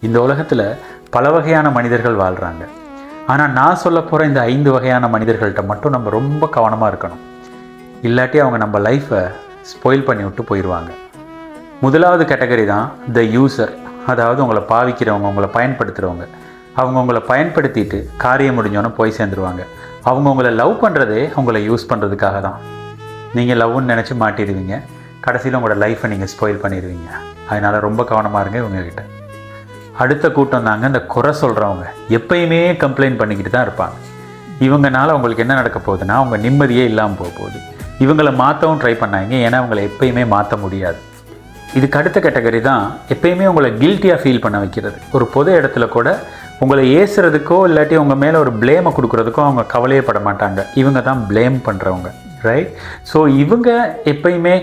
இந்த உலகத்தில் பல வகையான மனிதர்கள் வாழ்கிறாங்க. ஆனால் நான் சொல்ல போகிற இந்த 5 வகையான மனிதர்கள்ட்ட மட்டும் நம்ம ரொம்ப கவனமாக இருக்கணும். இல்லாட்டி அவங்க நம்ம லைஃப்பை ஸ்பாயில் பண்ணி விட்டு போயிடுவாங்க. முதலாவது கேட்டகரி தான் த யூசர். அதாவது உங்களை பாவிக்கிறவங்க, உங்களை பயன்படுத்துகிறவங்க. அவங்க உங்களை பயன்படுத்திட்டு காரியம் முடிஞ்சோன்னே போய் சேர்ந்துருவாங்க. அவங்க உங்களை லவ் பண்ணுறதே உங்களை யூஸ் பண்ணுறதுக்காக தான். நீங்கள் லவ்னு நினச்சி மாட்டிடுவீங்க. கடைசியில் உங்களோட லைஃப்பை நீங்கள் ஸ்பாயில் பண்ணிடுவீங்க. அதனால் ரொம்ப கவனமாக இருங்க இவங்ககிட்ட. அடுத்த கூட்டம் தாங்க இந்த குறை சொல்கிறவங்க. எப்பயுமே கம்ப்ளைண்ட் பண்ணிக்கிட்டு தான் இருப்பாங்க. இவங்கனால உங்களுக்கு என்ன நடக்க போகுதுன்னா, அவங்க நிம்மதியே இல்லாமல் போக போகுது. இவங்களை மாற்றவும் ட்ரை பண்ணாங்க, ஏன்னா அவங்களை எப்பயுமே மாற்ற முடியாது. இதுக்கு அடுத்த கேட்டகரி தான் எப்பயுமே உங்களை கில்ட்டியாக ஃபீல் பண்ண வைக்கிறது. ஒரு பொது இடத்துல கூட உங்களை ஏசுறதுக்கோ இல்லாட்டி உங்கள் மேலே ஒரு ப்ளேமை கொடுக்குறதுக்கோ அவங்க கவலையே பட மாட்டாங்க. இவங்க தான் ப்ளேம் பண்ணுறவங்க, ரைட்? ஸோ இவங்க எப்பயுமே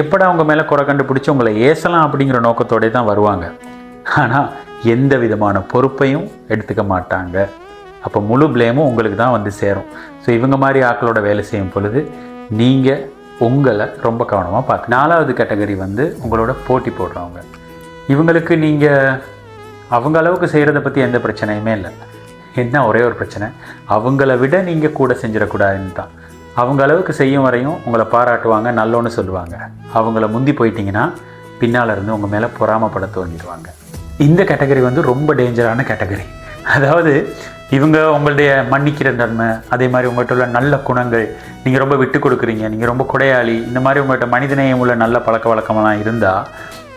எப்படா அவங்க மேலே குறை கண்டுபிடிச்சி உங்களை ஏசலாம் அப்படிங்கிற நோக்கத்தோடே தான் வருவாங்க. ஆனால் எந்த விதமான பொறுப்பையும் எடுத்துக்க மாட்டாங்க. அப்போ முழு ப்ளேமும் உங்களுக்கு தான் வந்து சேரும். ஸோ இவங்க மாதிரி ஆட்களோட வேலை செய்யும் பொழுது நீங்கள் உங்களை ரொம்ப கவனமாக பார்க்க. 4வது கேட்டகரி வந்து உங்களோட போட்டி போடுறவங்க. இவங்களுக்கு நீங்கள் அவங்க அளவுக்கு செய்கிறத பற்றி எந்த பிரச்சனையுமே இல்லை. என்ன ஒரே ஒரு பிரச்சனை, அவங்கள விட நீங்கள் கூட செஞ்சிடக்கூடாதுன்னு தான். அவங்க அளவுக்கு செய்யும் வரையும் உங்களை பாராட்டுவாங்க, நல்லோன்னு சொல்லுவாங்க. அவங்கள முந்தி போயிட்டீங்கன்னா பின்னால் இருந்து உங்கள் மேலே பொறாமப்பட தோண்டிடுவாங்க. இந்த கேட்டகரி வந்து ரொம்ப டேஞ்சரான கேட்டகரி. அதாவது இவங்க உங்களுடைய மன்னிக்கிற தன்மை, அதே மாதிரி உங்கள்கிட்ட உள்ள நல்ல குணங்கள், நீங்கள் ரொம்ப விட்டு கொடுக்குறீங்க, நீங்கள் ரொம்ப கொடையாளி, இந்த மாதிரி உங்கள்கிட்ட மனிதநேயம் உள்ள நல்ல பழக்க வழக்கமெல்லாம் இருந்தால்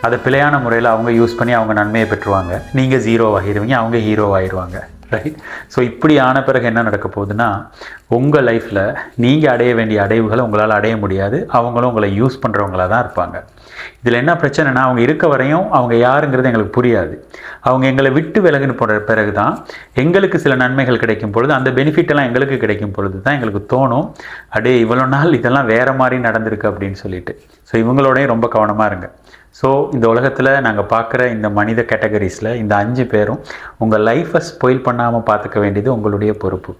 அதை பிழையான முறையில் அவங்க யூஸ் பண்ணி அவங்க நன்மையை பெற்றுவாங்க. நீங்கள் 0 ஆகிடுவீங்க, அவங்க ஹீரோ ஆகிடுவாங்க, ரைட்? ஸோ இப்படி ஆன பிறகு என்ன நடக்க போகுதுன்னா, உங்கள் லைஃப்பில் நீங்கள் அடைய வேண்டிய அடைவுகளை உங்களால் அடைய முடியாது. அவங்களும் உங்களை யூஸ் பண்ணுறவங்களாக தான் இருப்பாங்க. இதில் என்ன பிரச்சனைனா, அவங்க இருக்க வரையும் அவங்க யாருங்கிறது எங்களுக்கு புரியாது. அவங்க எங்களை விட்டு விலகுன்னு போகிற பிறகு தான் எங்களுக்கு சில நன்மைகள் கிடைக்கும் பொழுது, அந்த பெனிஃபிட்டெல்லாம் எங்களுக்கு கிடைக்கும் பொழுது தான் எங்களுக்கு தோணும், அடே இவ்வளோ நாள் இதெல்லாம் வேறு மாதிரி நடந்திருக்கு அப்படின்னு சொல்லிட்டு. ஸோ இவங்களோடையும் ரொம்ப கவனமாக இருங்க. ஸோ இந்த உலகத்தில் நாங்கள் பார்க்குற இந்த மனித கேட்டகரிஸில் இந்த 5 பேரும் உங்கள் லைஃப்பை ஸ்பாயில் பண்ணாமல் பார்த்துக்க வேண்டியது உங்களுடைய பொறுப்பு.